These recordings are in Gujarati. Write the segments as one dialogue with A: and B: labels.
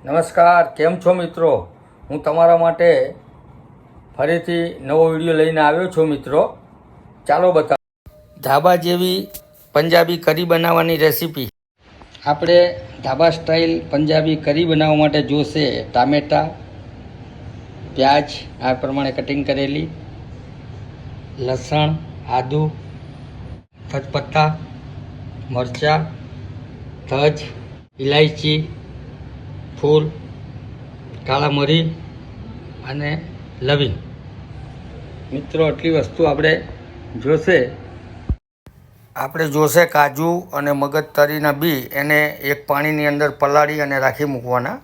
A: નમસ્કાર, કેમ છો મિત્રો? હું તમારા માટે ફરીથી નવો વિડીયો લઈને આવ્યો છું મિત્રો. ચાલો બતાવો ધાબા જેવી પંજાબી કરી બનાવવાની રેસીપી. આપણે ધાબા સ્ટાઇલ પંજાબી કરી બનાવવા માટે જોશે ટામેટાં, પ્યાજ આ પ્રમાણે કટિંગ કરેલી, લસણ, આદુ, તજપત્તા, મરચાં, તજ, ઇલાયચી, ફૂલ, કાળા મરી અને લવિંગ. મિત્રો આટલી વસ્તુ આપણે જોશે કાજુ અને મગજતરીના બી એને એક પાણીની અંદર પલાળી અને રાખી મૂકવાના.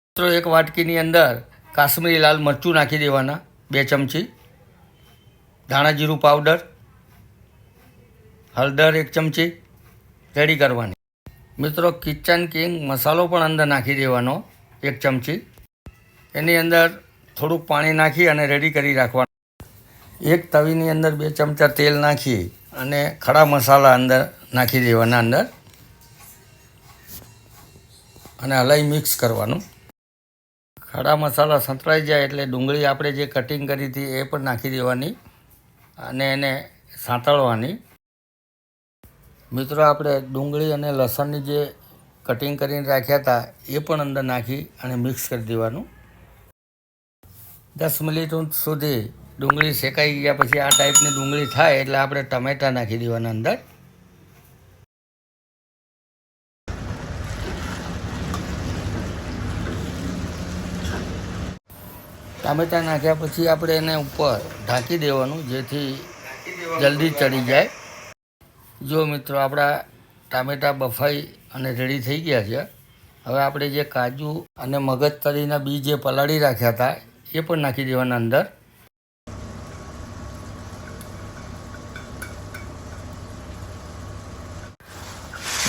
A: મિત્રો એક વાટકીની અંદર કાશ્મીરી લાલ મરચું નાખી દેવાના, 2 ચમચી, ધાણા જીરું પાવડર, હળદર 1 ચમચી રેડી કરવાની. મિત્રો કિચન કિંગ મસાલો પણ અંદર નાખી દેવાનો 1 ચમચી. એની અંદર થોડુંક પાણી નાખી અને રેડી કરી રાખવાનું. એક તવીની અંદર 2 ચમચા તેલ નાખી અને ખડા મસાલા અંદર નાખી દેવાના અંદર અને હલાઈ મિક્સ કરવાનું. ખડા મસાલા સંતળાઈ જાય એટલે ડુંગળી આપણે જે કટિંગ કરી હતી એ પણ નાખી દેવાની અને એને સાંતળવાની. મિત્રો આપણે ડુંગળી અને લસણની જે કટિંગ કરીને રાખ્યા હતા એ પણ અંદર નાખી અને મિક્સ કરી દેવાનું. 10 મિનિટ સુધી ડુંગળી શેકાઈ ગયા પછી આ ટાઈપની ડુંગળી થાય એટલે આપણે ટમેટાં નાખી દેવાના અંદર. ટામેટાં નાખ્યા પછી આપણે એને ઉપર ઢાંકી દેવાનું જેથી જલ્દી ચડી જાય. જો મિત્રો આપણા ટામેટાં બફાઈ અને રેડી થઈ ગયા છે. હવે આપણે જે કાજુ અને મગજતરીના બી જે પલાળી રાખ્યા હતા એ પણ નાખી દેવાના અંદર.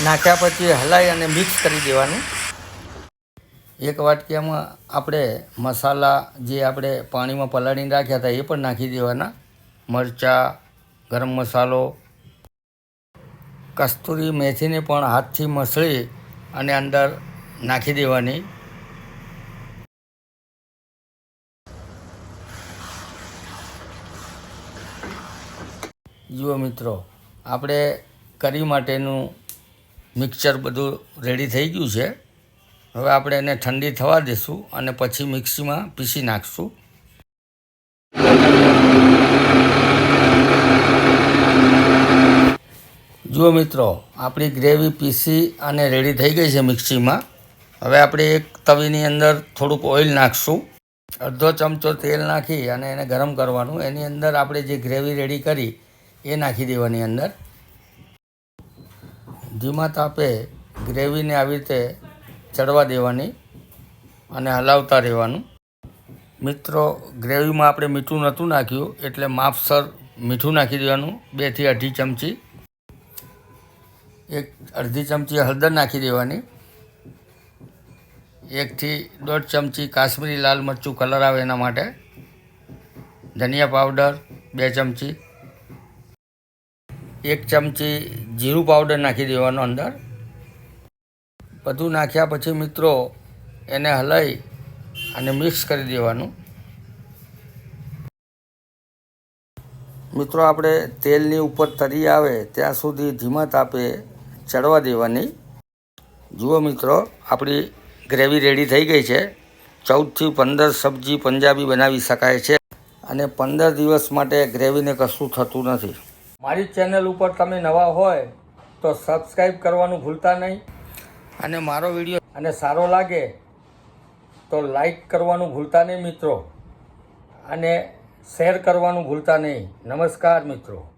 A: નાખ્યા પછી હલાઈ અને મિક્સ કરી દેવાનું. એક વાટકીમાં આપણે મસાલા જે આપણે પાણીમાં પલાળીને રાખ્યા હતા એ પણ નાખી દેવાના. મરચાં, ગરમ મસાલો, કસ્તુરી મેથીને પણ હાથથી મસળી અને અંદર નાખી દેવાની. જુઓ મિત્રો આપણે કરી માટેનું મિક્સર બધું રેડી થઈ ગયું છે. હવે આપણે એને ઠંડી થવા દઈશું અને પછી મિક્સીમાં પીસી નાખશું. જુઓ મિત્રો આપણી ગ્રેવી પીસી અને રેડી થઈ ગઈ છે મિક્સીમાં. હવે આપણે એક તવીની અંદર થોડુંક ઓઇલ નાખશું. અડધો ચમચો તેલ નાખી અને એને ગરમ કરવાનું. એની અંદર આપણે જે ગ્રેવી રેડી કરી એ નાખી દેવાની અંદર. ધીમા તાપે ગ્રેવીને આવી રીતે ચડવા દેવાની અને હલાવતા રહેવાનું. મિત્રો ગ્રેવીમાં આપણે મીઠું નહોતું નાખ્યું એટલે માપસર મીઠું નાખી દેવાનું, 2 થી 2.5 ચમચી. 1.5 ચમચી હળદર નાખી દેવાની. 1 થી 1.5 ચમચી કાશ્મીરી લાલ મરચું કલર આવે એના માટે. ધનિયા પાવડર 2 ચમચી. 1 ચમચી જીરું પાવડર નાખી દેવાનો અંદર. બધું નાખ્યા પછી મિત્રો એને હલાવી અને મિક્સ કરી દેવાનું. મિત્રો આપણે તેલની ઉપર તરી આવે ત્યાં સુધી ધીમા તાપે ચડવા દેવાની. જુઓ મિત્રો આપણી ગ્રેવી રેડી થઈ ગઈ છે. 14 થી 15 સબ્જી પંજાબી બનાવી શકાય છે અને 15 દિવસ માટે ગ્રેવીને કશું થતું નથી. મારી ચેનલ ઉપર તમે નવા હોય તો સબસ્ક્રાઈબ કરવાનું ભૂલતા નહીં અને મારો વિડીયો અને સારો લાગે તો લાઈક કરવાનું ભૂલતા નહીં મિત્રો અને શેર કરવાનું ભૂલતા નહીં. નમસ્કાર મિત્રો.